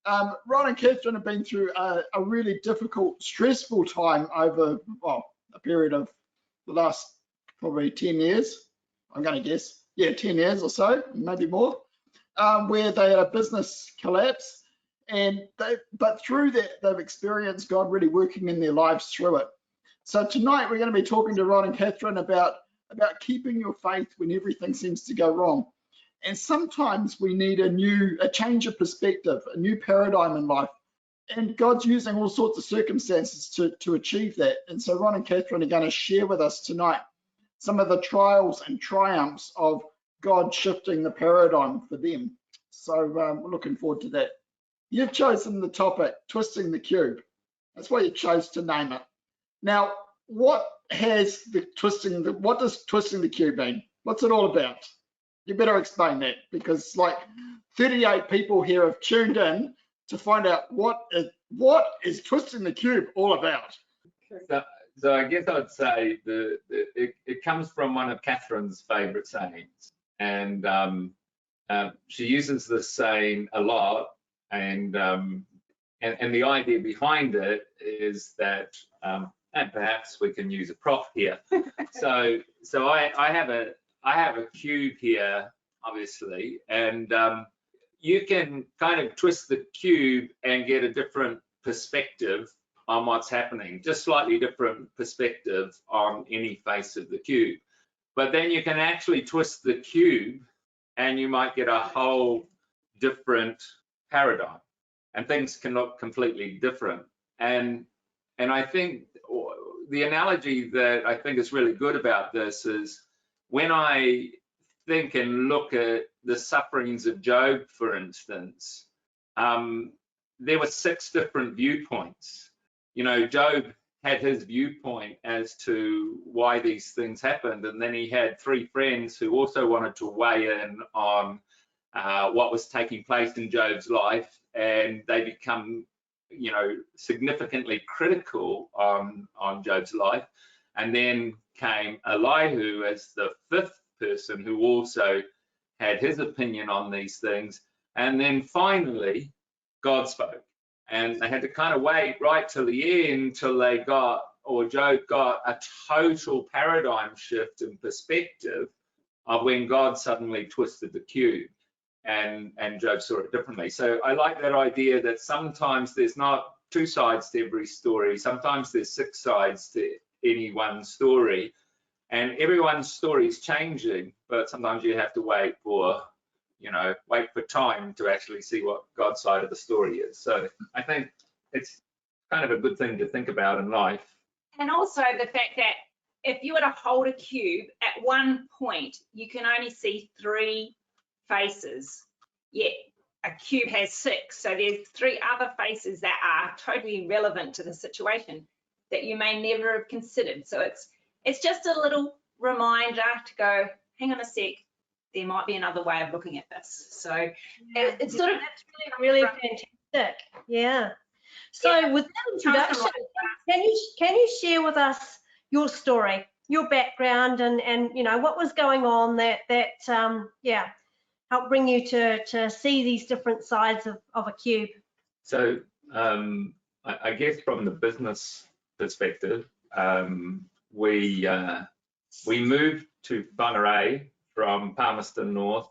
Ron and Catherine have been through a really difficult, stressful time over, well, a period of the last probably 10 years, I'm going to guess. Yeah, 10 years or so, maybe more, where they had a business collapse. But through that, they've experienced God really working in their lives through it. So tonight we're going to be talking to Ron and Catherine about keeping your faith when everything seems to go wrong. And sometimes we need a change of perspective, a new paradigm in life. And God's using all sorts of circumstances to achieve that. And so Ron and Catherine are going to share with us tonight some of the trials and triumphs of God shifting the paradigm for them. So we're looking forward to that. You've chosen the topic, twisting the cube. That's why you chose to name it. Now, what does twisting the cube mean? What's it all about? You better explain that, because like 38 people here have tuned in to find out what is twisting the cube all about. So I guess I'd say it comes from one of Catherine's favourite sayings, and she uses this saying a lot, and the idea behind it is that, and perhaps we can use a prop here. So I have a cube here, obviously, and you can kind of twist the cube and get a different perspective on what's happening, just slightly different perspective on any face of the cube. But then you can actually twist the cube and you might get a whole different paradigm, and things can look completely different. And I think the analogy that I think is really good about this is when I think and look at the sufferings of Job, for instance, there were 6 different viewpoints. You know, Job had his viewpoint as to why these things happened, and then he had 3 friends who also wanted to weigh in on what was taking place in Job's life, and they become, you know, significantly critical on Job's life. And then came Elihu as the 5th person who also had his opinion on these things. And then finally, God spoke. And they had to kind of wait right till the end till Job got a total paradigm shift in perspective of when God suddenly twisted the cube, and Job saw it differently. So I like that idea that sometimes there's not 2 sides to every story. Sometimes there's 6 sides to any one story, and everyone's story is changing, but sometimes you have to wait for time to actually see what God's side of the story is. So I think it's kind of a good thing to think about in life. And also the fact that if you were to hold a cube, at one point you can only see 3 faces, yet a cube has 6, so there's 3 other faces that are totally relevant to the situation that you may never have considered. So it's just a little reminder to go, hang on a sec, there might be another way of looking at this. So it's sort of, that's really fantastic. Yeah. So with that introduction, can you share with us your story, your background, and you know what was going on that helped bring you to see these different sides of a cube? So I guess from the business perspective, we moved to Whangarei from Palmerston North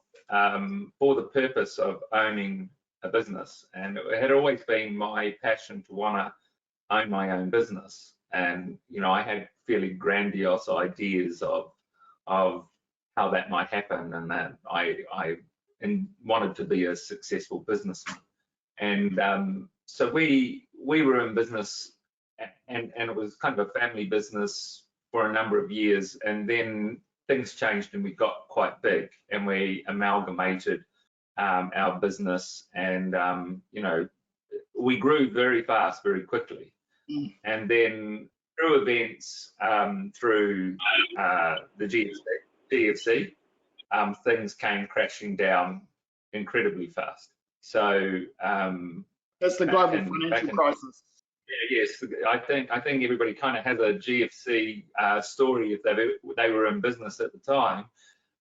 for the purpose of owning a business, and it had always been my passion to want to own my own business. And you know, I had fairly grandiose ideas of how that might happen, and that I wanted to be a successful businessman. And so we were in business, and it was kind of a family business for a number of years, and then things changed and we got quite big, and we amalgamated our business, and you know, we grew very fast, very quickly. And then through events, through the GFC, things came crashing down incredibly fast. So that's the global financial crisis. Yeah, yes, I think everybody kind of has a GFC story if they were in business at the time.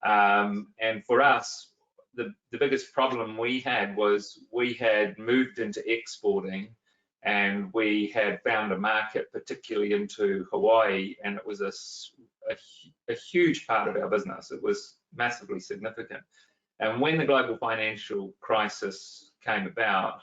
And for us, the biggest problem we had was we had moved into exporting, and we had found a market, particularly into Hawaii, and it was a huge part of our business. It was massively significant. And when the global financial crisis came about,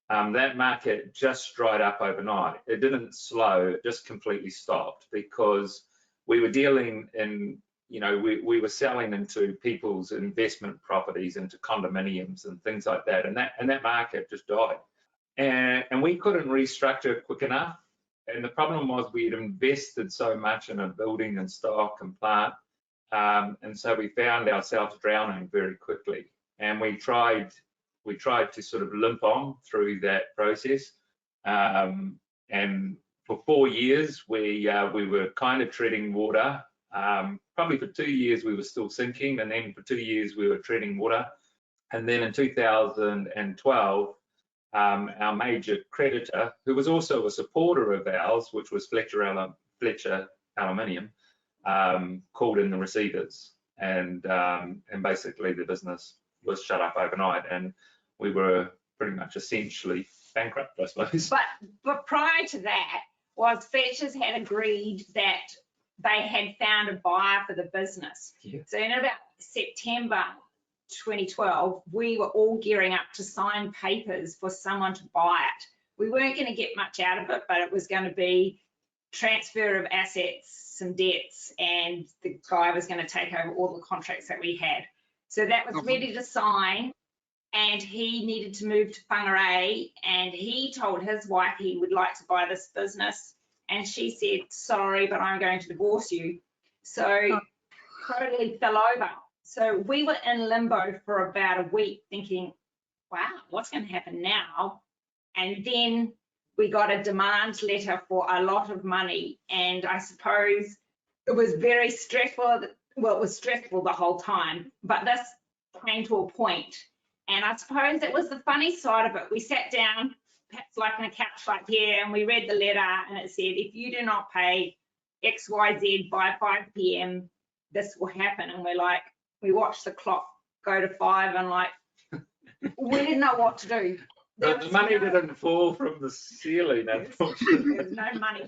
that market just dried up overnight. It didn't slow, it just completely stopped, because we were dealing in, we were selling into people's investment properties, into condominiums and things like that, and that market just died. And we couldn't restructure quick enough. And the problem was we had invested so much in a building and stock and plant, and so we found ourselves drowning very quickly. And we tried to sort of limp on through that process. And for 4 years, we were kind of treading water. Probably for 2 years we were still sinking, and then for 2 years we were treading water. And then in 2012, our major creditor, who was also a supporter of ours, which was Fletcher Aluminium, called in the receivers, and basically the business was shut up overnight, and we were pretty much essentially bankrupt, I suppose. But prior to that, was Fletcher's had agreed that they had found a buyer for the business. Yeah. So in about September 2012, we were all gearing up to sign papers for someone to buy it. We weren't going to get much out of it, but it was going to be transfer of assets, some debts, and the guy was going to take over all the contracts that we had. So that was ready to sign, and he needed to move to Whangarei, and he told his wife he would like to buy this business, and she said, sorry, but I'm going to divorce you. So totally fell over. So we were in limbo for about a week thinking, wow, what's going to happen now? And then we got a demand letter for a lot of money, and I suppose it was very stressful. Well, it was stressful the whole time, but this came to a point. And I suppose it was the funny side of it. We sat down, perhaps like on a couch like here, and we read the letter, and it said, if you do not pay XYZ by 5 p.m., this will happen. And we're like, we watched the clock go to 5, and like, we didn't know what to do. The money didn't fall from the ceiling, unfortunately. There's no money.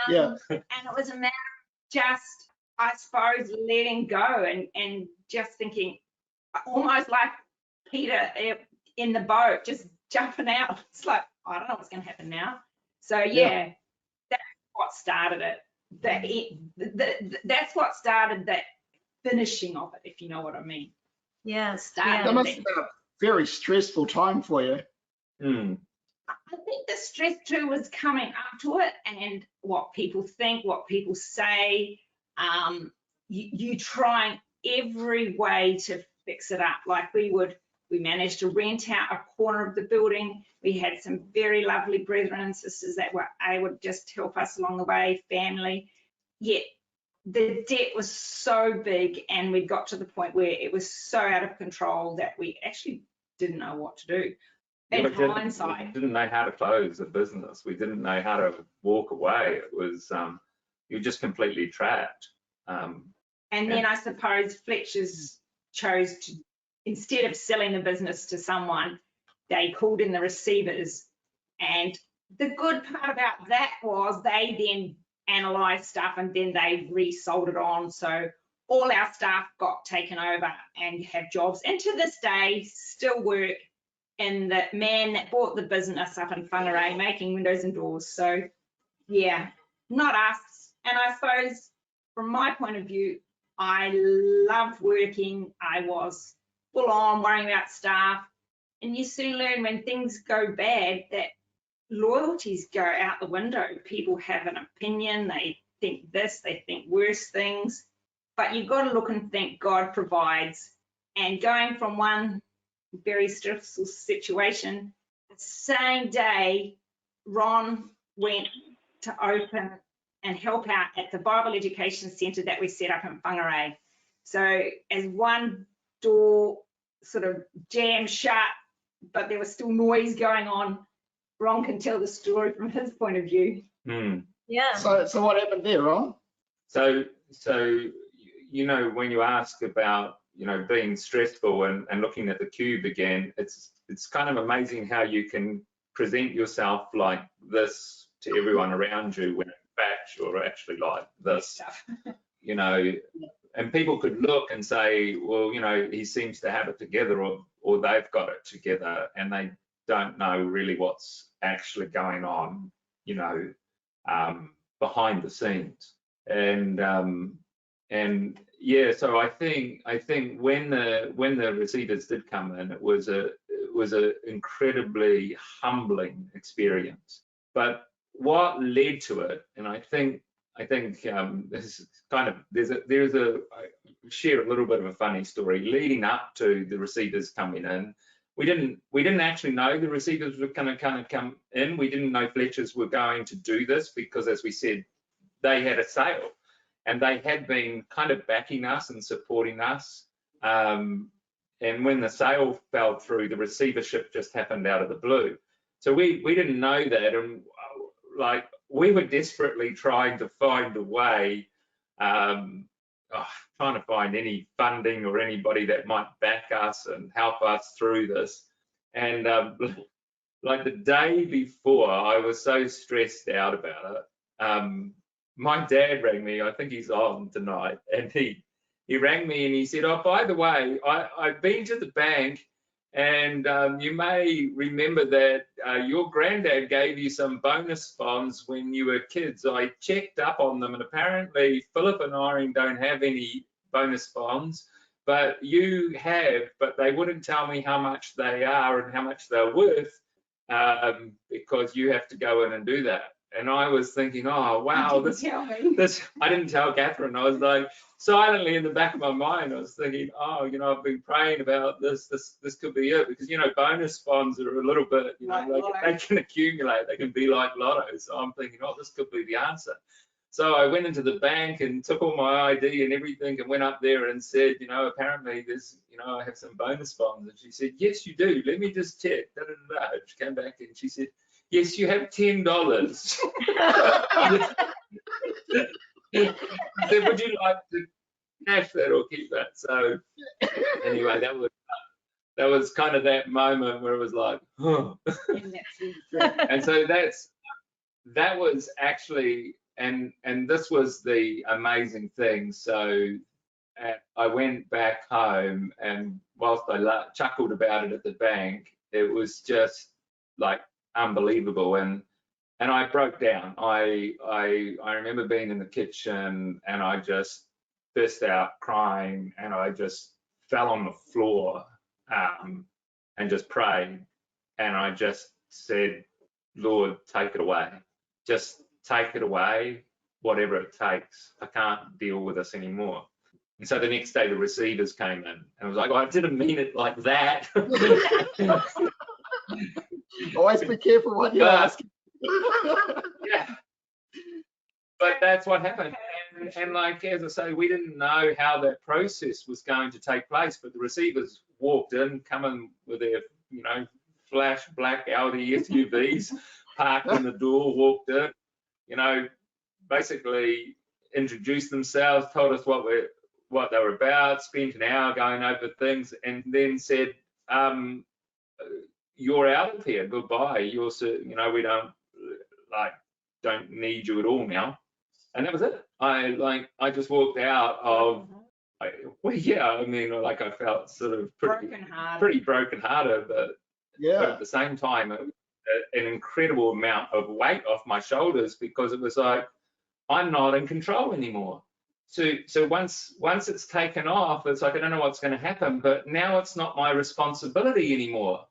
Yeah. And it was a matter of just, I suppose, letting go and just thinking, almost like Peter in the boat, just jumping out. It's like, I don't know what's going to happen now. So yeah, that's what started it. That's what started that finishing of it, if you know what I mean. Yeah. That must have been a very stressful time for you. I think the stress too was coming up to it, and what people think, what people say. You trying every way to fix it up. Like we managed to rent out a corner of the building. We had some very lovely brethren and sisters that were able to just help us along the way, family. Yet the debt was so big, and we got to the point where it was so out of control that we actually didn't know what to do. In hindsight, we didn't know how to close a business. We didn't know how to walk away. It was you're just completely trapped. And then I suppose Fletcher's chose to, instead of selling the business to someone, they called in the receivers. And the good part about that was they then analysed stuff, and then they resold it on. So all our staff got taken over and have jobs, and to this day still work in the man that bought the business up in Whangarei making windows and doors. So yeah, not us. And I suppose from my point of view, I loved working. I was full on worrying about staff, and you soon learn when things go bad that loyalties go out the window. People have an opinion, they think this, they think worse things, but you've got to look and think God provides. And going from one very stressful situation, the same day Ron went to open and help out at the Bible Education Centre that we set up in Whangarei. So as one door sort of jammed shut, but there was still noise going on, Ron can tell the story from his point of view. Yeah. So what happened there, Ron? So when you ask about you know, being stressful and looking at the cube again, it's kind of amazing how you can present yourself like this to everyone around you when in fact you're actually like this, you know, and people could look and say, well, you know, he seems to have it together, or they've got it together, and they don't know really what's actually going on, you know, behind the scenes. And yeah, so I think when the receivers did come in, it was a incredibly humbling experience. But what led to it, and I think this is kind of I share a little bit of a funny story leading up to the receivers coming in. We didn't actually know the receivers were going to kind of come in. We didn't know Fletchers were going to do this because, as we said, they had a sale and they had been kind of backing us and supporting us. And when the sale fell through, the receivership just happened out of the blue. So we didn't know that, and like we were desperately trying to find a way, trying to find any funding or anybody that might back us and help us through this. And like the day before, I was so stressed out about it. My dad rang me, I think he's on tonight, and he rang me and he said, oh, by the way, I've been to the bank, and you may remember that your granddad gave you some bonus bonds when you were kids. I checked up on them, and apparently Philip and Irene don't have any bonus bonds, but you have, but they wouldn't tell me how much they are and how much they're worth, because you have to go in and do that. And I was thinking, oh, wow, this, I didn't tell Catherine. I was like, silently in the back of my mind, I was thinking, oh, you know, I've been praying about this could be it, because, you know, bonus bonds are a little bit, you know, like they can accumulate, they can be like lotto. So I'm thinking, oh, this could be the answer. So I went into the bank and took all my ID and everything and went up there and said, you know, apparently there's, you know, I have some bonus bonds. And she said, yes, you do. Let me just check. She came back and she said, yes, you have $10. I said, would you like to cash that or keep that? So anyway, that was kind of that moment where it was like, oh. And so that was actually, and this was the amazing thing. So I went back home, and whilst I chuckled about it at the bank, it was just like unbelievable, and I broke down. I remember being in the kitchen and I just burst out crying, and I just fell on the floor and just prayed, and I just said, Lord, take it away. Just take it away, whatever it takes. I can't deal with this anymore. And so the next day the receivers came in, and I was like, oh, I didn't mean it like that. Always be careful what you ask. Yeah, but that's what happened. And like, as I say, we didn't know how that process was going to take place, but the receivers walked in, coming with their, you know, flash black Audi SUVs, parked in the door, walked in, you know, basically introduced themselves, told us what they were about, spent an hour going over things, and then said, you're out of here, goodbye. You're, you know, we don't need you at all now. And that was it. I just walked out of, well, yeah, I mean, like I felt sort of pretty brokenhearted, but at the same time, it was an incredible amount of weight off my shoulders, because it was like, I'm not in control anymore. So once it's taken off, it's like, I don't know what's going to happen, but now it's not my responsibility anymore.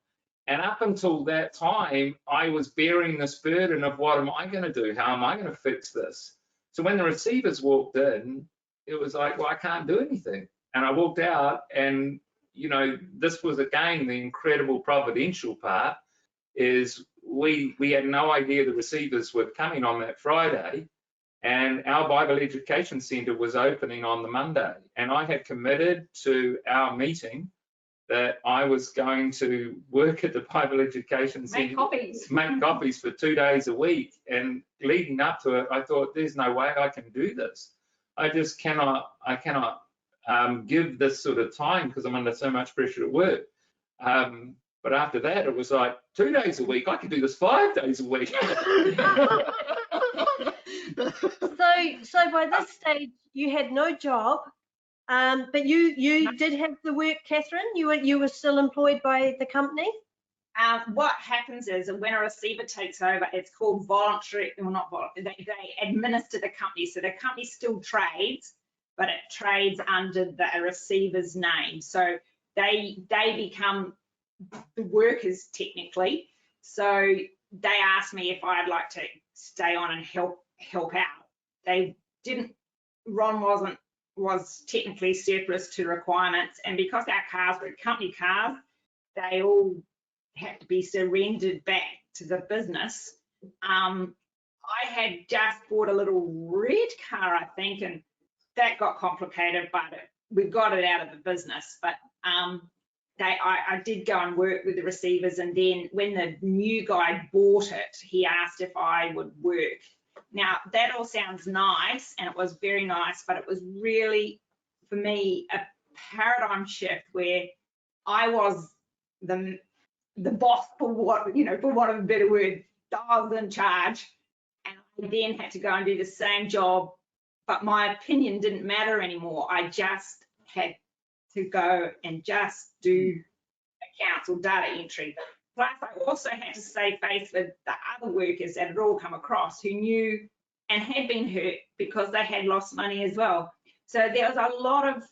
And up until that time, I was bearing this burden of, what am I going to do? How am I going to fix this? So when the receivers walked in, it was like, well, I can't do anything. And I walked out, and, you know, this was again the incredible providential part, is we had no idea the receivers were coming on that Friday, and our Bible Education Centre was opening on the Monday. And I had committed to our meeting that I was going to work at the Bible Education Centre, make copies for 2 days a week. And leading up to it, I thought, there's no way I can do this. I just cannot give this sort of time because I'm under so much pressure at work. But after that, it was like 2 days a week. I could do this 5 days a week. So by this stage, you had no job, but you did have the work, Catherine. You were still employed by the company. What happens is when a receiver takes over, it's called voluntary, well, not voluntary, they administer the company. So the company still trades, but it trades under the receiver's name. So they become the workers technically. So they asked me if I'd like to stay on and help out. They didn't, Ron was technically surplus to requirements, and because our cars were company cars, they all had to be surrendered back to the business. I had just bought a little red car, I think, and that got complicated, but we got it out of the business. But I did go and work with the receivers, and then when the new guy bought it, he asked if I would work. Now, that all sounds nice, and it was very nice, but it was really, for me, a paradigm shift where I was the boss, for want of a better word. I was in charge, and I then had to go and do the same job, but my opinion didn't matter anymore. I just had to go and just do accounts or data entry. Plus, I also had to stay face with the other workers that had all come across who knew and had been hurt because they had lost money as well. So there was a lot of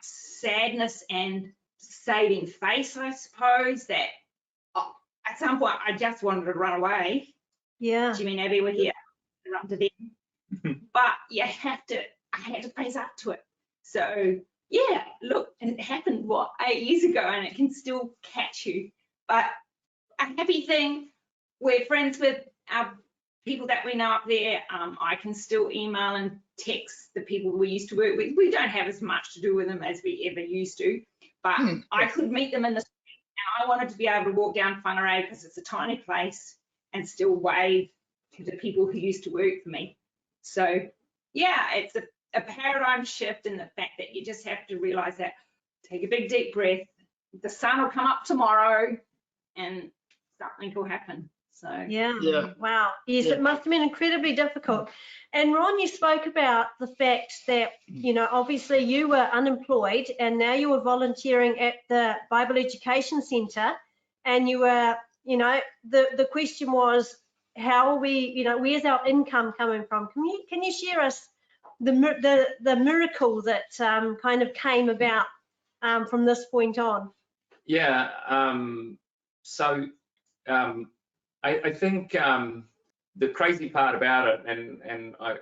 sadness and saving face, I suppose, that at some point I just wanted to run away. Yeah. Jimmy and Abby were here to run to them. But I had to face up to it. So yeah, look, and it happened, 8 years ago, and it can still catch you. But a happy thing, we're friends with our people that we know up there. I can still email and text the people we used to work with. We don't have as much to do with them as we ever used to, but I could meet them in the street, and I wanted to be able to walk down Whangarei because it's a tiny place and still wave to the people who used to work for me. So yeah, it's a paradigm shift in the fact that you just have to realize that, take a big deep breath, the sun will come up tomorrow and something will happen. So yeah. Wow. Yes, Yeah. it must have been incredibly difficult. And Ron, you spoke about the fact that, obviously you were unemployed and now you were volunteering at the Bible Education Centre, and you were, the question was, how are we, where's our income coming from? Can you share us the miracle that kind of came about from this point on? Yeah. I think the crazy part about it, and I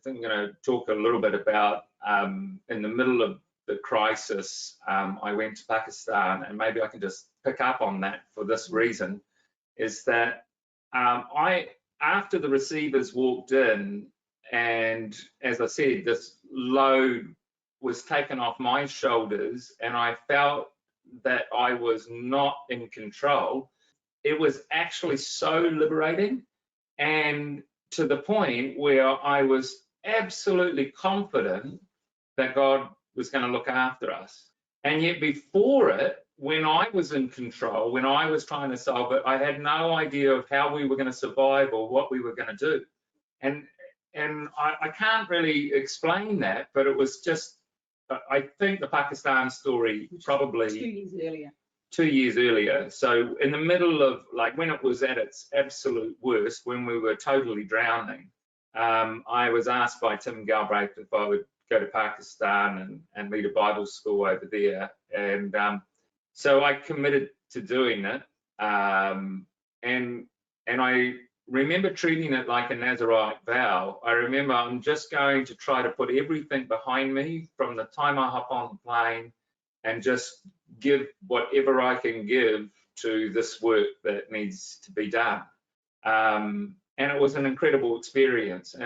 think I'm going to talk a little bit about in the middle of the crisis, I went to Pakistan, and maybe I can just pick up on that for this reason, is that after the receivers walked in, and as I said, this load was taken off my shoulders, and I felt that I was not in control. It was actually so liberating, and to the point where I was absolutely confident that God was going to look after us. And yet before it, when I was in control, when I was trying to solve it, I had no idea of how we were going to survive or what we were going to do. And I can't really explain that, but it was just, I think the Pakistan story probably 2 years earlier. 2 years earlier. So in the middle of, like, when it was at its absolute worst, when we were totally drowning, I was asked by Tim Galbraith if I would go to Pakistan and lead a Bible school over there. And so I committed to doing it. And I remember treating it like a Nazarite vow. I remember I'm just going to try to put everything behind me from the time I hop on the plane and just give whatever I can give to this work that needs to be done. And it was an incredible experience,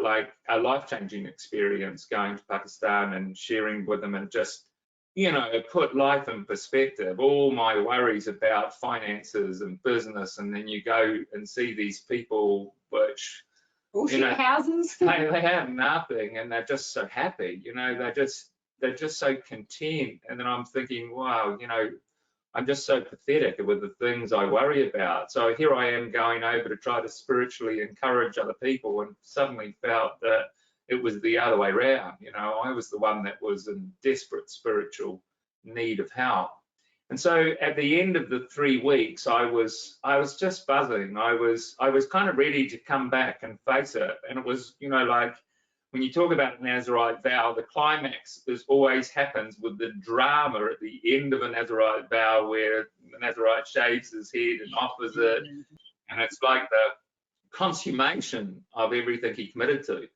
like a life-changing experience, going to Pakistan and sharing with them, and just, it put life in perspective. All my worries about finances and business, and then you go and see these people which, houses. they have nothing, and they're just so happy. They're just they're just so content. And then I'm thinking, wow, you know, I'm just so pathetic with the things I worry about. So here I am going over to try to spiritually encourage other people, and suddenly felt that it was the other way around. You know, I was the one that was in desperate spiritual need of help. And so at the end of the 3 weeks, I was just buzzing. I was kind of ready to come back and face it. And it was, you know, like when you talk about a Nazarite vow, the climax always happens with the drama at the end of a Nazarite vow, where the Nazarite shaves his head and offers it, and it's like the consummation of everything he committed to.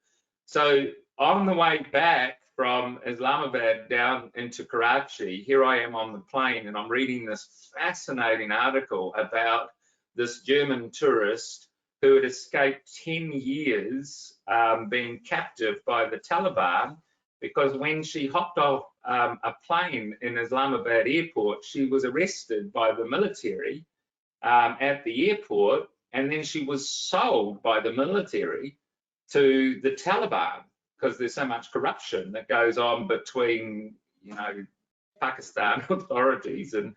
So on the way back from Islamabad down into Karachi, here I am on the plane, and I'm reading this fascinating article about this German tourist who had escaped 10 years being captive by the Taliban, because when she hopped off a plane in Islamabad airport, she was arrested by the military at the airport, and then she was sold by the military to the Taliban, because there's so much corruption that goes on between, you know, Pakistan authorities and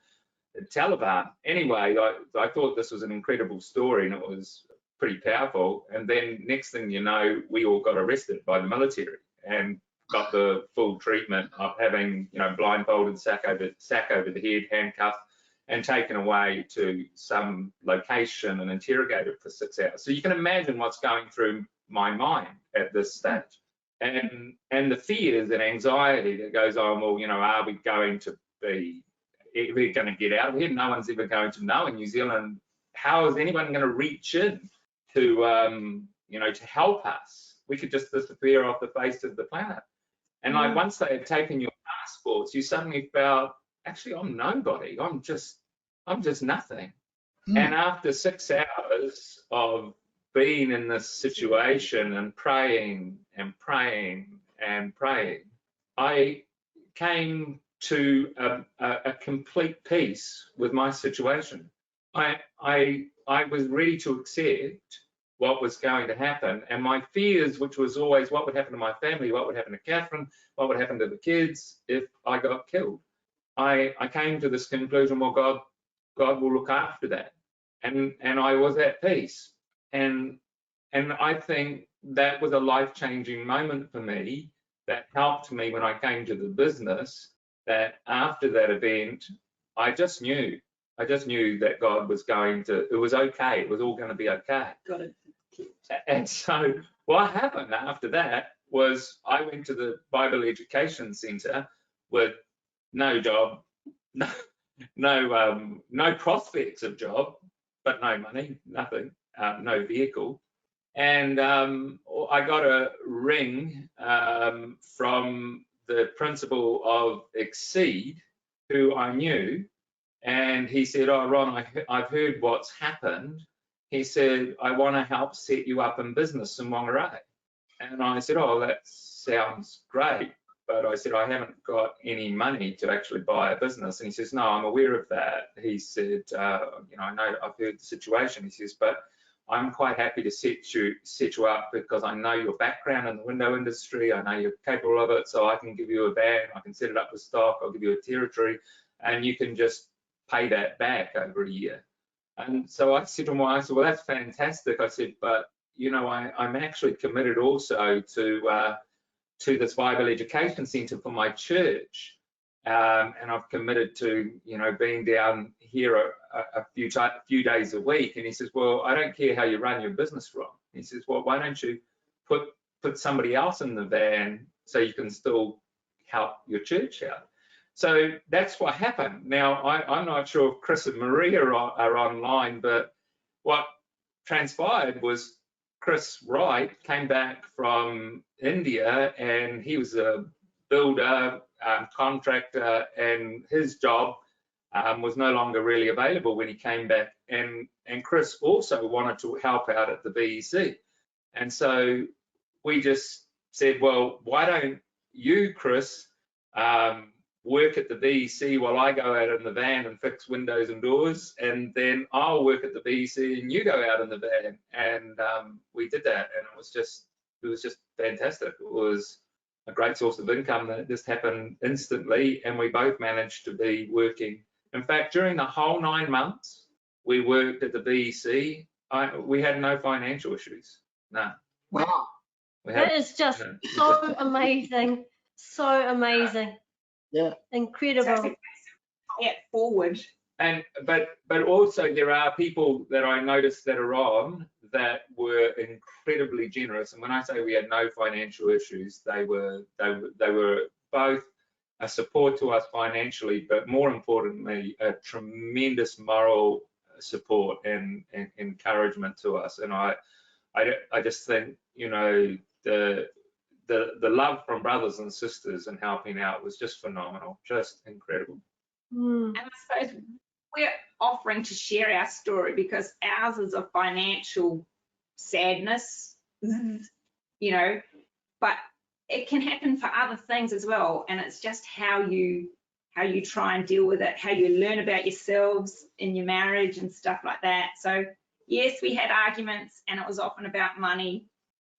the Taliban. Anyway, I thought this was an incredible story, and it was pretty powerful. And then next thing you know, we all got arrested by the military and got the full treatment of having, you know, blindfolded, sack over the head, handcuffed, and taken away to some location and interrogated for 6 hours. So you can imagine what's going through my mind at this stage. And the fears and anxiety that goes on, well, you know, are we going to get out of here? No one's ever going to know in New Zealand. How is anyone going to reach in to, you know, to help us? We could just disappear off the face of the planet. And like once they had taken your passports, you suddenly felt, actually, I'm nobody. I'm just nothing. And after 6 hours of being in this situation and praying and praying and praying, I came to a complete peace with my situation. I was ready to accept what was going to happen, and my fears, which was always what would happen to my family, what would happen to Catherine, what would happen to the kids if I got killed. I came to this conclusion, well, God will look after that, and I was at peace. And I think that was a life-changing moment for me that helped me when I came to the business, that after that event, I just knew that God was going to, it was okay, it was all going to be okay. Got it. And so what happened after that was I went to the Bible Education Centre with no job, no prospects of job, but no money, nothing, no vehicle. And I got a ring from the principal of Exceed, who I knew, and he said, oh, Ron, I've heard what's happened. He said, I want to help set you up in business in Whangarei. And I said, oh, that sounds great. But I said, I haven't got any money to actually buy a business. And he says, no, I'm aware of that. He said, you know, I know I've heard the situation. He says, but I'm quite happy to set you up because I know your background in the window industry. I know you're capable of it. So I can give you a van. I can set it up with stock. I'll give you a territory, and you can just pay that back over a year. And so I said to him, well, that's fantastic. I said, but you know, I'm actually committed also to this Bible Education Centre for my church, and I've committed to, you know, being down here a few days a week. And he says, well, I don't care how you run your business, Ron. He says, well, why don't you put somebody else in the van so you can still help your church out? So that's what happened. Now, I'm not sure if Chris and Maria are online, but what transpired was Chris Wright came back from India, and he was a builder, contractor, and his job was no longer really available when he came back. And Chris also wanted to help out at the BEC. And so we just said, well, why don't you, Chris, work at the BEC while I go out in the van and fix windows and doors, and then I'll work at the BEC and you go out in the van. And we did that, and it was just fantastic. It was a great source of income that just happened instantly, and we both managed to be working. In fact, during the whole 9 months we worked at the BEC, we had no financial issues. No. Wow. That is just so amazing. So amazing. Yeah. Incredible. So pay it forward. But also there are people that I noticed that are on that were incredibly generous. And when I say we had no financial issues, they were both a support to us financially, but more importantly, a tremendous moral support and encouragement to us. And I just think, you know, the love from brothers and sisters and helping out was just phenomenal, just incredible. And I suppose we're offering to share our story because ours is a financial sadness, you know, but it can happen for other things as well. And it's just how you try and deal with it, how you learn about yourselves in your marriage and stuff like that. So yes, we had arguments, and it was often about money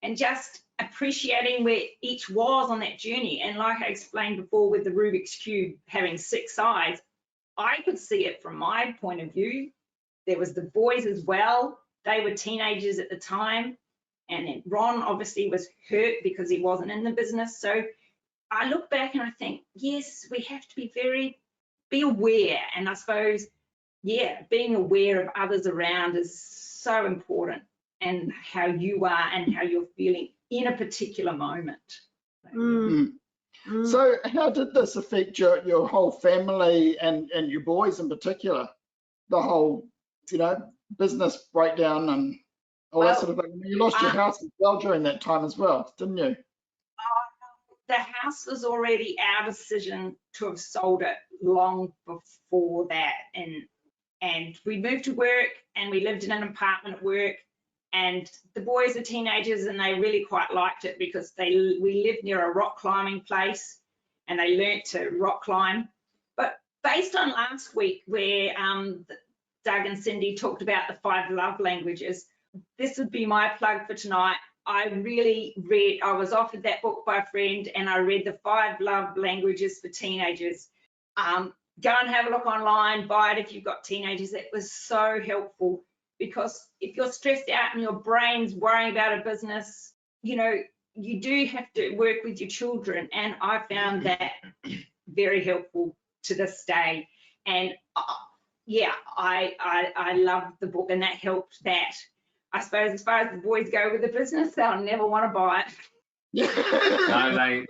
and just appreciating where each was on that journey. And like I explained before with the Rubik's Cube having 6 sides, I could see it from my point of view. There was the boys as well. They were teenagers at the time. And then Ron obviously was hurt because he wasn't in the business. So I look back and I think, yes, we have to be aware. And I suppose, yeah, being aware of others around is so important, and how you are and how you're feeling in a particular moment. So how did this affect your whole family and your boys in particular? The whole, you know, business breakdown and all that sort of thing. You lost your house as well during that time as well, didn't you? The house was already our decision to have sold it long before that. And we moved to work, and we lived in an apartment at work. And the boys are teenagers, and they really quite liked it because we lived near a rock climbing place, and they learnt to rock climb. But based on last week where Doug and Cindy talked about the 5 love languages, this would be my plug for tonight. I was offered that book by a friend, and I read the 5 love languages for teenagers. Go and have a look online, buy it if you've got teenagers. It was so helpful. Because if you're stressed out and your brain's worrying about a business, you know, you do have to work with your children. And I found that very helpful to this day. And yeah, I loved the book, and that helped that. I suppose as far as the boys go with the business, they'll never want to buy it. No,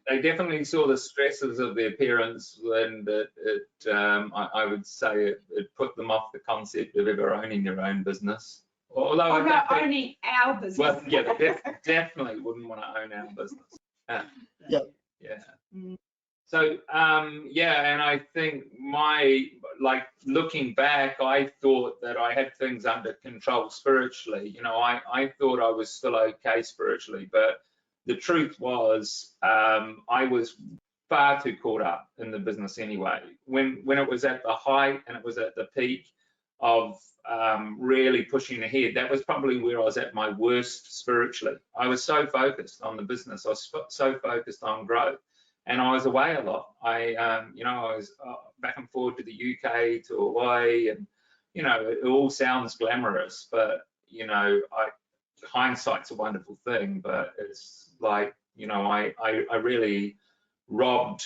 they definitely saw the stresses of the appearance, and I would say it put them off the concept of ever owning their own business. Although owning our business. Well, yeah, they definitely wouldn't want to own our business. Yeah. So yeah, and I think looking back, I thought that I had things under control spiritually. You know, I thought I was still okay spiritually, but the truth was, I was far too caught up in the business anyway. When it was at the height and it was at the peak of really pushing ahead, that was probably where I was at my worst spiritually. I was so focused on the business, I was so focused on growth, and I was away a lot. I was back and forth to the UK, to Hawaii, and you know, it all sounds glamorous, but you know, hindsight's a wonderful thing, but it's like, you know, I really robbed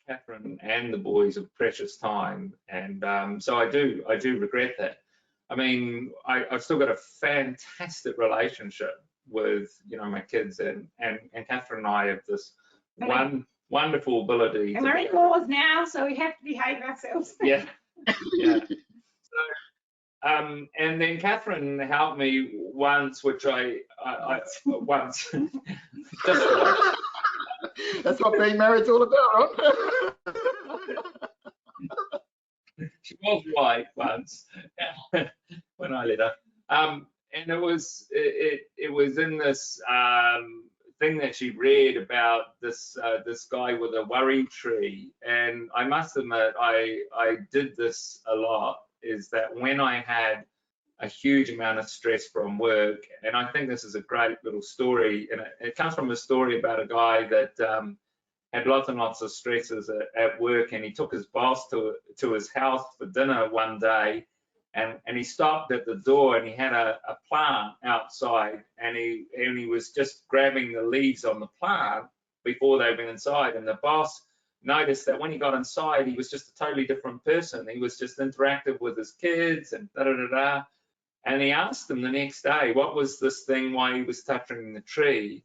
Catherine and the boys of precious time, and so I do regret that. I mean, I've still got a fantastic relationship with, you know, my kids, and Catherine and I have this wonderful ability. And we're in-laws now, so we have to behave ourselves. Yeah. And then Catherine helped me once, which I once. Just That's what being married's all about, right? She was right once when I let her. And it was in this thing that she read about this guy with a worry tree, and I must admit I did this a lot. Is that when I had a huge amount of stress from work. And I think this is a great little story, and it comes from a story about a guy that had lots and lots of stresses at work, and he took his boss to his house for dinner one day, and he stopped at the door, and he had a plant outside, and he was just grabbing the leaves on the plant before they went inside, and the boss noticed that when he got inside, he was just a totally different person. He was just interactive with his kids and da-da-da-da. And he asked him the next day, what was this thing, why he was touching the tree?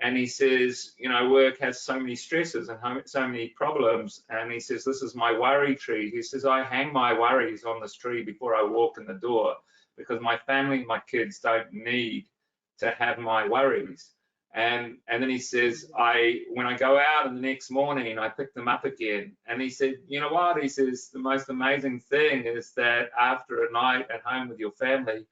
And he says, you know, work has so many stresses and so many problems. And he says, this is my worry tree. He says, I hang my worries on this tree before I walk in the door because my family and my kids don't need to have my worries. And then he says, when I go out in the next morning, I pick them up again. And he said, you know what? He says, the most amazing thing is that after a night at home with your family,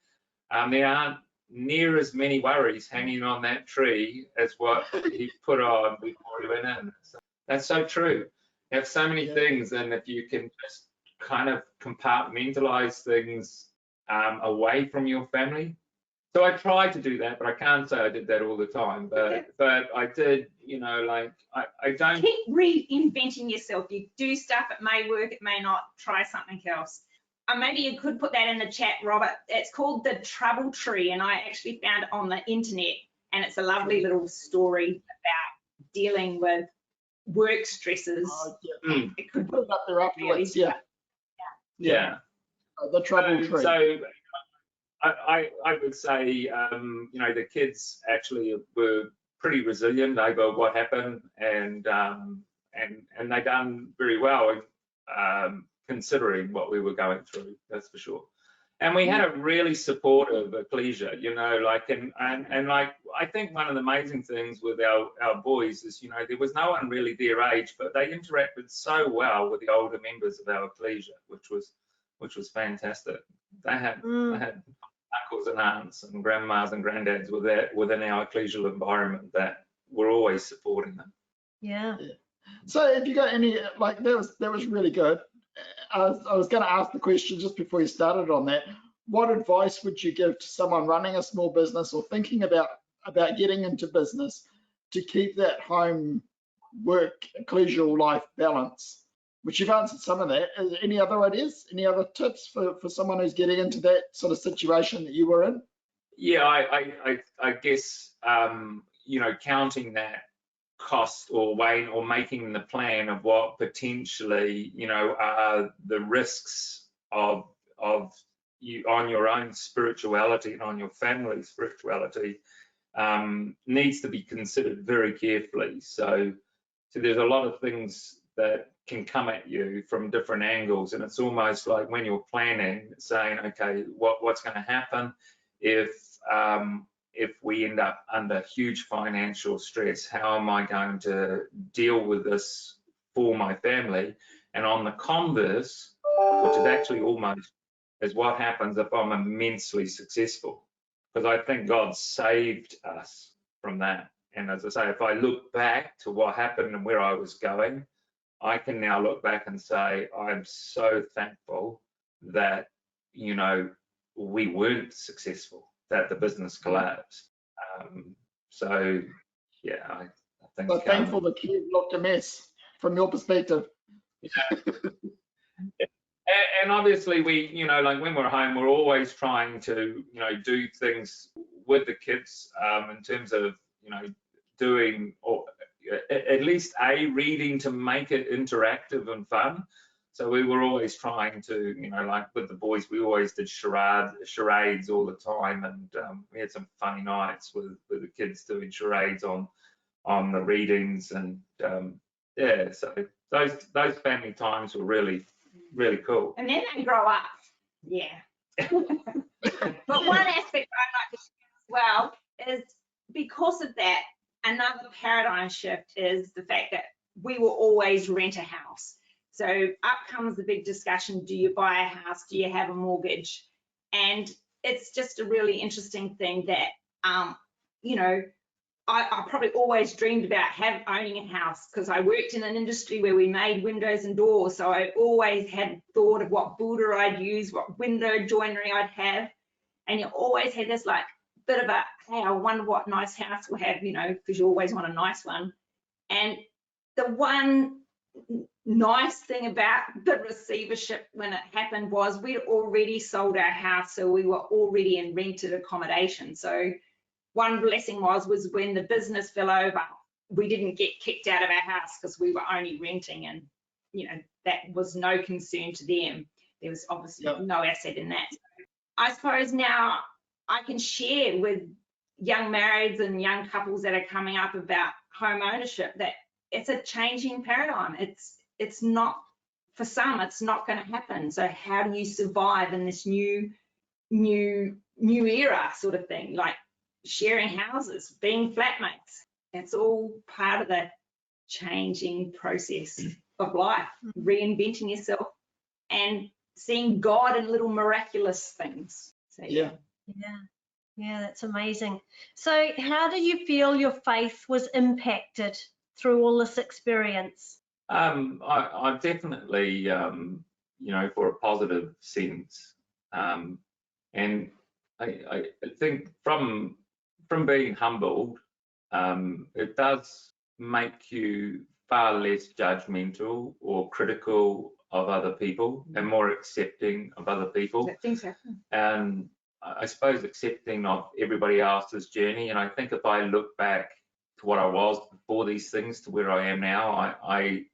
there aren't near as many worries hanging on that tree as what he put on before he went in. So that's so true. You have so many things, and if you can just kind of compartmentalize things away from your family. So I tried to do that, but I can't say I did that all the time. But I did, you know, like I don't keep reinventing yourself. You do stuff, it may work, it may not. Try something else. Maybe you could put that in the chat, Robert. It's called the trouble tree, and I actually found it on the internet, and it's a lovely little story about dealing with work stresses. It could put it up there afterwards. Yeah. The trouble tree. So I would say, you know, the kids actually were pretty resilient over what happened, and they done very well, considering what we were going through. That's for sure. And we had a really supportive ecclesia, you know, like, and like, I think one of the amazing things with our boys is, you know, there was no one really their age, but they interacted so well with the older members of our ecclesia, which was fantastic. They had uncles and aunts and grandmas and granddads within our ecclesial environment that were always supporting them. Yeah. So if you got any, like, that was really good. I was going to ask the question just before you started on that. What advice would you give to someone running a small business or thinking about getting into business to keep that home work ecclesial life balance? Which you've answered some of that. Any other ideas? Any other tips for someone who's getting into that sort of situation that you were in? Yeah, I guess, you know, counting that cost or weighing or making the plan of what potentially, you know, are the risks of you on your own spirituality and on your family's spirituality needs to be considered very carefully. So there's a lot of things that can come at you from different angles, and it's almost like when you're planning, saying, okay, what's going to happen if we end up under huge financial stress? How am I going to deal with this for my family? And on the converse, which is actually almost is what happens if I'm immensely successful, because I think God saved us from that. And as I say, if I look back to what happened and where I was going, I can now look back and say, I'm so thankful that, you know, we weren't successful, that the business collapsed. So, yeah, I think. But thankful the cube looked a mess from your perspective. Yeah. And obviously we, you know, like when we're home, we're always trying to, you know, do things with the kids in terms of, you know, doing or at least reading to make it interactive and fun. So we were always trying to, you know, like with the boys, we always did charades all the time, and we had some funny nights with the kids doing charades on the readings, and yeah, so those family times were really cool. And then they grow up. Yeah. But one aspect I'd like to share as well is because of that, another paradigm shift is the fact that we will always rent a house. So up comes the big discussion, do you buy a house? Do you have a mortgage? And it's just a really interesting thing that, you know, I probably always dreamed about owning a house because I worked in an industry where we made windows and doors. So I always had thought of what builder I'd use, what window joinery I'd have. and you always had this like bit of a, hey, I wonder what nice house we'll have, you know, because you always want a nice one. And the one nice thing about the receivership when it happened was we'd already sold our house, so we were already in rented accommodation. So one blessing was when the business fell over, we didn't get kicked out of our house because we were only renting, and you know that was no concern to them. There was obviously no asset in that. I suppose now I can share with young marrieds and young couples that are coming up about home ownership that it's a changing paradigm. It's not, for some, it's not going to happen. So how do you survive in this new era sort of thing, like sharing houses, being flatmates? It's all part of the changing process of life, reinventing yourself and seeing God in little miraculous things. So, Yeah. Yeah, that's amazing. So how do you feel your faith was impacted through all this experience? I definitely, you know, for a positive sense. And I think from being humbled, it does make you far less judgmental or critical of other people and more accepting of other people. things happen. And I suppose accepting of everybody else's journey. And I think if I look back to what I was before these things to where I am now, I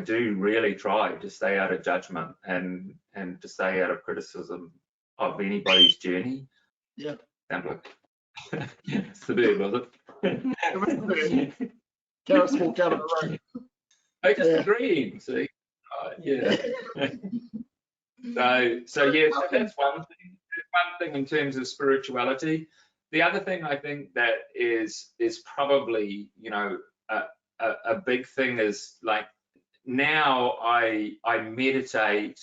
do really try to stay out of judgment and to stay out of criticism of anybody's journey. Yeah. Sound like it's the bird, was it? It was the bird. Gareth walked out of the room. I just agreed, see. Yeah. So yeah, so that's one thing. One thing in terms of spirituality. The other thing I think that is probably, you know, a big thing is like now I meditate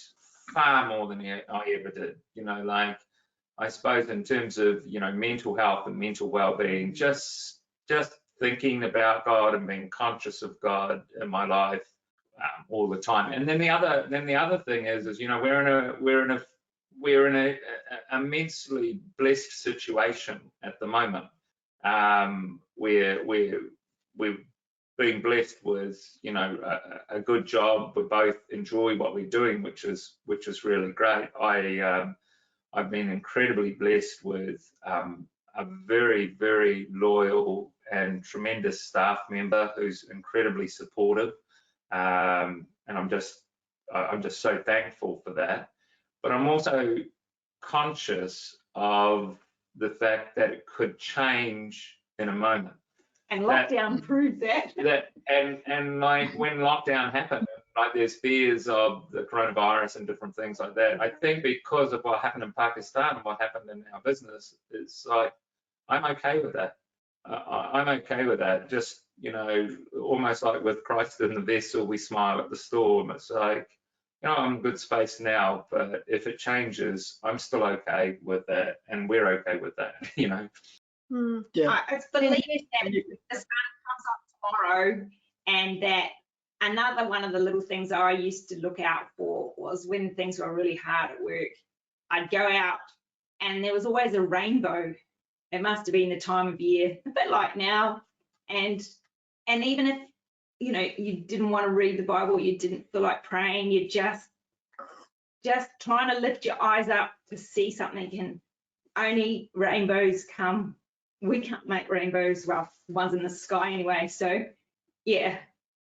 far more than I ever did. You know, like I suppose in terms of, you know, mental health and mental well-being, just thinking about God and being conscious of God in my life all the time. And then the other thing is you know, we're in a immensely blessed situation at the moment. We're being blessed with, you know, a good job. We both enjoy what we're doing, which is really great. I've been incredibly blessed with a very, very loyal and tremendous staff member who's incredibly supportive, and I'm just so thankful for that. But I'm also conscious of the fact that it could change in a moment. And lockdown proved that. And like when lockdown happened, like there's fears of the coronavirus and different things like that. I think because of what happened in Pakistan and what happened in our business, it's like I'm okay with that. I'm okay with that. Just, you know, almost like with Christ in the vessel, we smile at the storm. It's like, you know, I'm in good space now, but if it changes, I'm still okay with that, and we're okay with that, you know. Yeah. I believe that the sun comes up tomorrow, and that another one of the little things I used to look out for was when things were really hard at work, I'd go out and there was always a rainbow. It must have been the time of year, a bit like now. And even if, you know, you didn't want to read the Bible, you didn't feel like praying, you just trying to lift your eyes up to see something, and only rainbows come. We can't make rainbows, well, one's in the sky anyway. So yeah,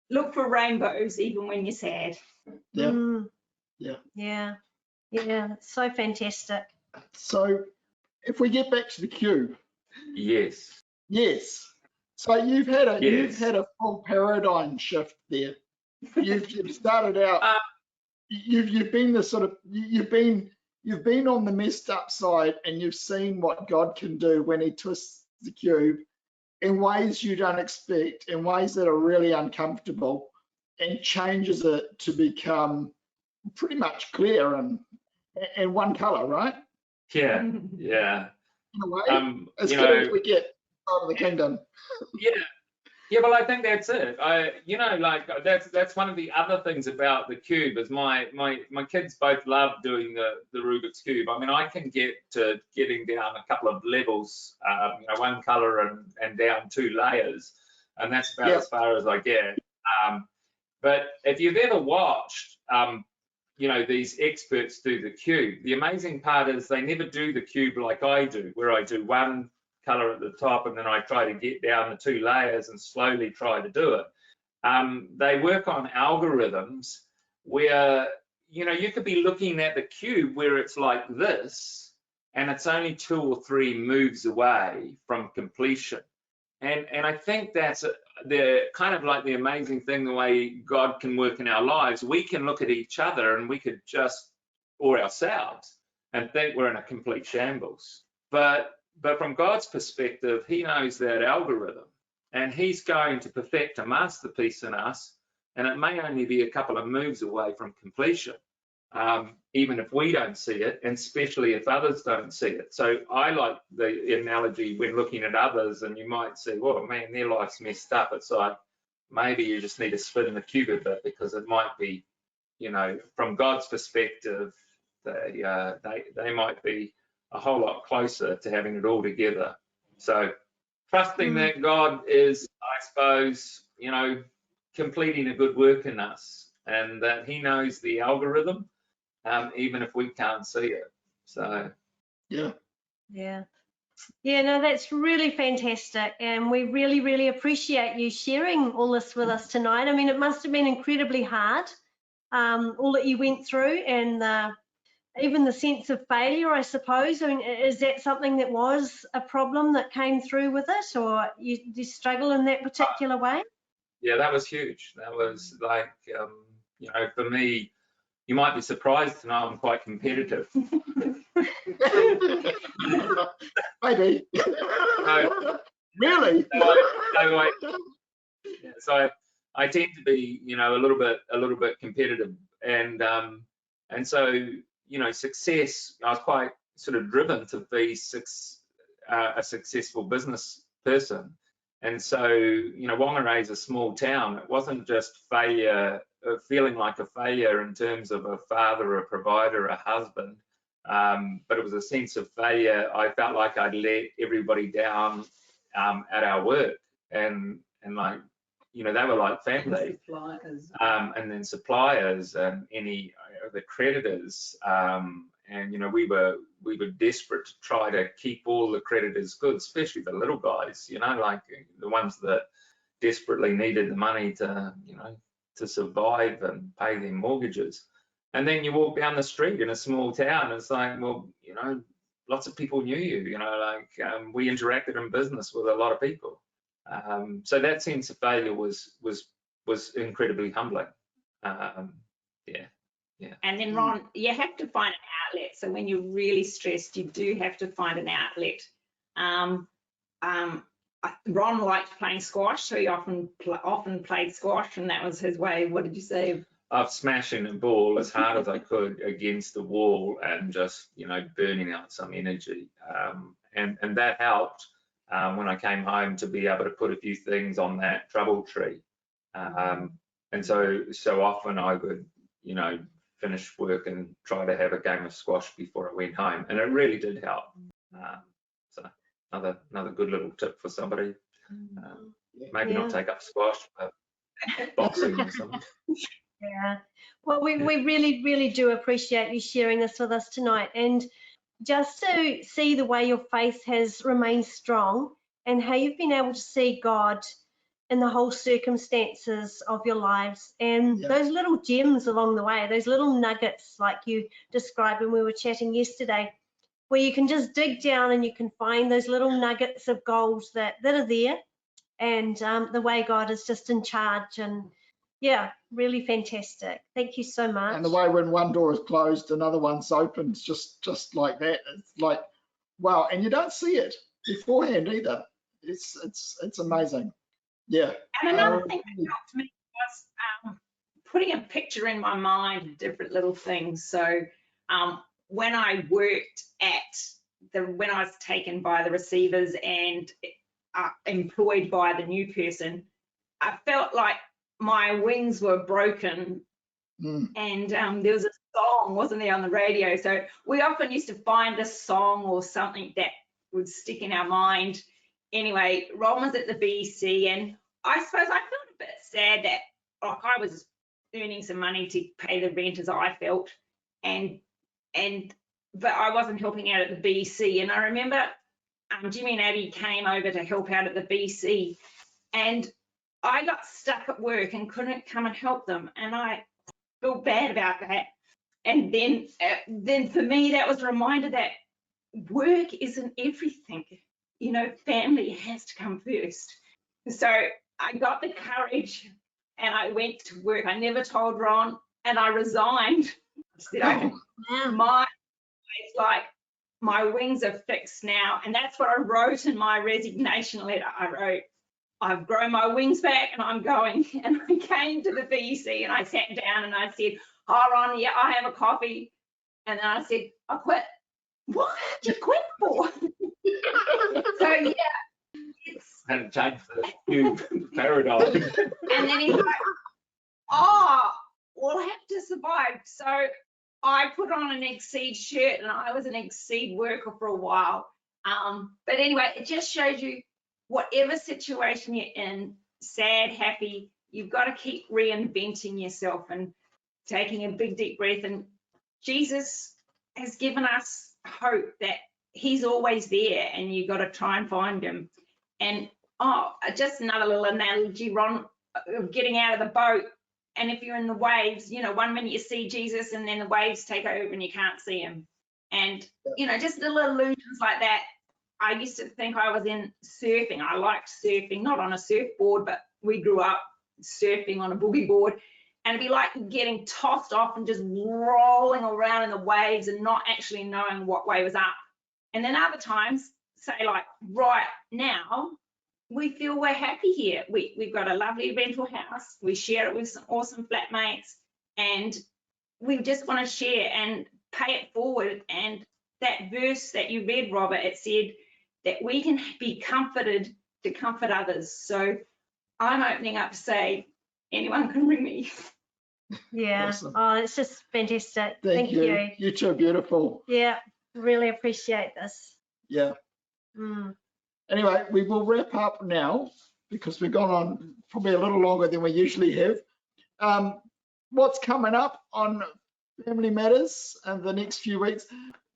look for rainbows even when you're sad. Yeah. Yeah, it's so fantastic. So if we get back to the cube. Yes. So you've had a full paradigm shift there. You've started out. You've been the sort of you've been on the messed up side, and you've seen what God can do when He twists the cube in ways you don't expect, in ways that are really uncomfortable, and changes it to become pretty much clear and one color, right? Yeah. In a way, as you good know, as we get out of the kingdom. Yeah, well, I think that's it. That's one of the other things about the cube is my kids both love doing the Rubik's Cube. I mean, I can get to getting down a couple of levels, one color and down 2 layers, and that's about as far as I get. But if you've ever watched, these experts do the cube, the amazing part is they never do the cube like I do, where I do one color at the top and then I try to get down the 2 layers and slowly try to do it. They work on algorithms where you could be looking at the cube where it's like this and it's only 2 or 3 moves away from completion. And I think that's the kind of like the amazing thing, the way God can work in our lives. We can look at each other and we could or ourselves, and think we're in a complete shambles. But from God's perspective, he knows that algorithm, and he's going to perfect a masterpiece in us, and it may only be a couple of moves away from completion, even if we don't see it, and especially if others don't see it. So I like the analogy when looking at others, and you might say, well, man, their life's messed up. It's like, maybe you just need to spin the cube a bit, because it might be, from God's perspective, they might be a whole lot closer to having it all together. So trusting that God is, I suppose, completing a good work in us, and that he knows the algorithm, even if we can't see it. So Yeah, no, that's really fantastic, and we really, really appreciate you sharing all this with us tonight. I mean, it must have been incredibly hard, all that you went through, and even the sense of failure, I suppose. I mean, is that something that was a problem that came through with it, or you struggle in that particular way? Yeah, that was huge. That was like, for me, you might be surprised to know I'm quite competitive. maybe. Really? So I tend to be, a little bit competitive, and so success. I was quite sort of driven to be a successful business person, and so Whangarei is a small town. It wasn't just failure, feeling like a failure in terms of a father, a provider, a husband, but it was a sense of failure. I felt like I'd let everybody down at our work, and like they were like family, and then suppliers and any of the creditors, and we were desperate to try to keep all the creditors good, especially the little guys, like the ones that desperately needed the money to survive and pay their mortgages. And then you walk down the street in a small town, and it's like, well, lots of people knew you, we interacted in business with a lot of people. So that sense of failure was incredibly humbling. Yeah. And then Ron, you have to find an outlet. So when you're really stressed, you do have to find an outlet. Ron liked playing squash, so he often played squash, and that was his way. What did you say? Of smashing a ball as hard as I could against the wall and just burning out some energy, and that helped. When I came home, to be able to put a few things on that trouble tree. And so often I would, finish work and try to have a game of squash before I went home. And it really did help. So another good little tip for somebody. Maybe not take up squash, but boxing or something. Yeah. Well, we really, really do appreciate you sharing this with us tonight. And just to see the way your faith has remained strong and how you've been able to see God in the whole circumstances of your lives, and those little gems along the way, those little nuggets like you described when we were chatting yesterday, where you can just dig down and you can find those little nuggets of gold that are there, and the way God is just in charge. And yeah, really fantastic. Thank you so much. And the way when one door is closed, another one's opened, just like that. It's like, wow. And you don't see it beforehand either. It's amazing. Yeah. And another thing that helped me was putting a picture in my mind of different little things. So when I worked when I was taken by the receivers and employed by the new person, I felt like my wings were broken. And there was a song, wasn't there, on the radio? So we often used to find a song or something that would stick in our mind. Anyway, Ron was at the BC, and I suppose I felt a bit sad that like I was earning some money to pay the rent as I felt, but I wasn't helping out at the BC. And I remember Jimmy and Abby came over to help out at the BC, and I got stuck at work and couldn't come and help them, and I feel bad about that. And then for me, that was a reminder that work isn't everything. You know, family has to come first. So I got the courage and I went to work. I never told Ron, and I resigned. I said, it's like my wings are fixed now. And that's what I wrote in my resignation letter. I wrote, I've grown my wings back and I'm going. And I came to the BC and I sat down and I said, hi, Ron, yeah, I have a coffee. And then I said, I quit. What did you quit for? So, yeah. And change the paradigm. And then he's like, oh, we'll have to survive. So I put on an Exceed shirt, and I was an Exceed worker for a while. But anyway, it just shows you whatever situation you're in, sad, happy, you've got to keep reinventing yourself and taking a big deep breath. And Jesus has given us hope that he's always there, and you've got to try and find him. And just another little analogy, Ron, of getting out of the boat. And if you're in the waves, you know, one minute you see Jesus and then the waves take over and you can't see him. And, you know, just little illusions like that. I used to think I was in surfing. I liked surfing, not on a surfboard, but we grew up surfing on a boogie board. And it'd be like getting tossed off and just rolling around in the waves and not actually knowing what way was up. And then other times, say like right now, we feel we're happy here. We've got a lovely rental house. We share it with some awesome flatmates, and we just want to share and pay it forward. And that verse that you read, Robert, it said that we can be comforted to comfort others. So I'm opening up to say, anyone can ring me. Yeah. Awesome. Oh, it's just fantastic. Thank you. You two are beautiful. Yeah, really appreciate this. Yeah. Anyway, we will wrap up now because we've gone on probably a little longer than we usually have. What's coming up on Family Matters in the next few weeks?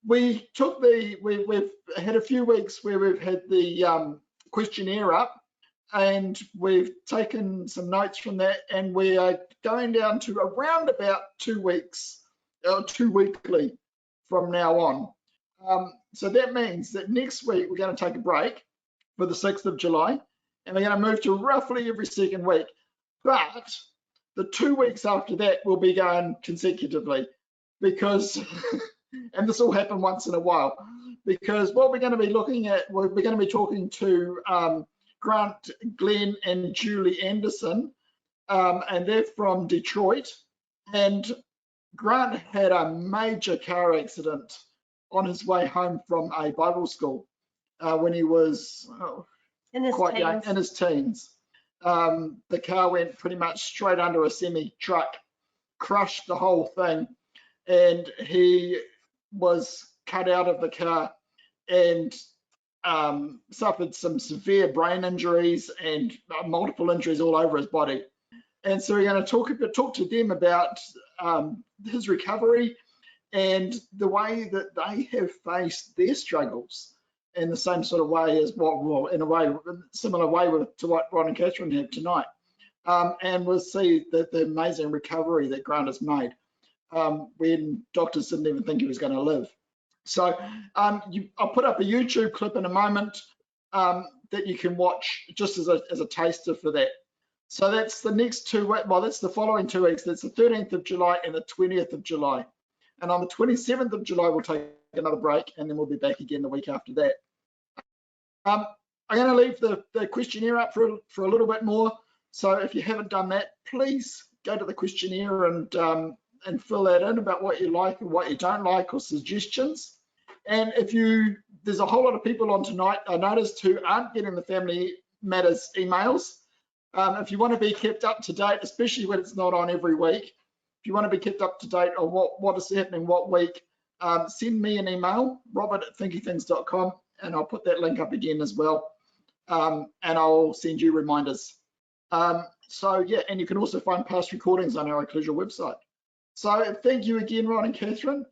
We've had a few weeks where we've had the questionnaire up, and we've taken some notes from that, and we are going down to around about 2 weeks, 2 weekly from now on. So that means that next week we're going to take a break for the 6th of July, and we're going to move to roughly every second week. But the 2 weeks after that will be going consecutively because, and this will happen once in a while, because what we're going to be looking at, we're going to be talking to Grant, Glenn, and Julie Anderson, and they're from Detroit. And Grant had a major car accident on his way home from a Bible school when he was quite young, in his teens. The car went pretty much straight under a semi truck, crushed the whole thing, and he was cut out of the car and suffered some severe brain injuries and multiple injuries all over his body. And so we're going to talk to them about his recovery and the way that they have faced their struggles in the same sort of way as in a way, similar way to what Ron and Catherine have tonight. And we'll see the amazing recovery that Grant has made when doctors didn't even think he was going to live. So I'll put up a YouTube clip in a moment that you can watch just as a taster for that. So that's the next 2 weeks, well, that's the following 2 weeks. That's the 13th of July and the 20th of July. And on the 27th of July, we'll take another break, and then we'll be back again the week after that. I'm going to leave the questionnaire up for a little bit more. So if you haven't done that, please go to the questionnaire and fill that in about what you like and what you don't like, or suggestions. And there's a whole lot of people on tonight, I noticed, who aren't getting the Family Matters emails. If you want to be kept up to date, especially when it's not on every week, if you want to be kept up to date on what is happening what week, send me an email, robert@thinkythings.com, and I'll put that link up again as well. And I'll send you reminders. So yeah, and you can also find past recordings on our Ecclesia website. So thank you again, Ron and Catherine.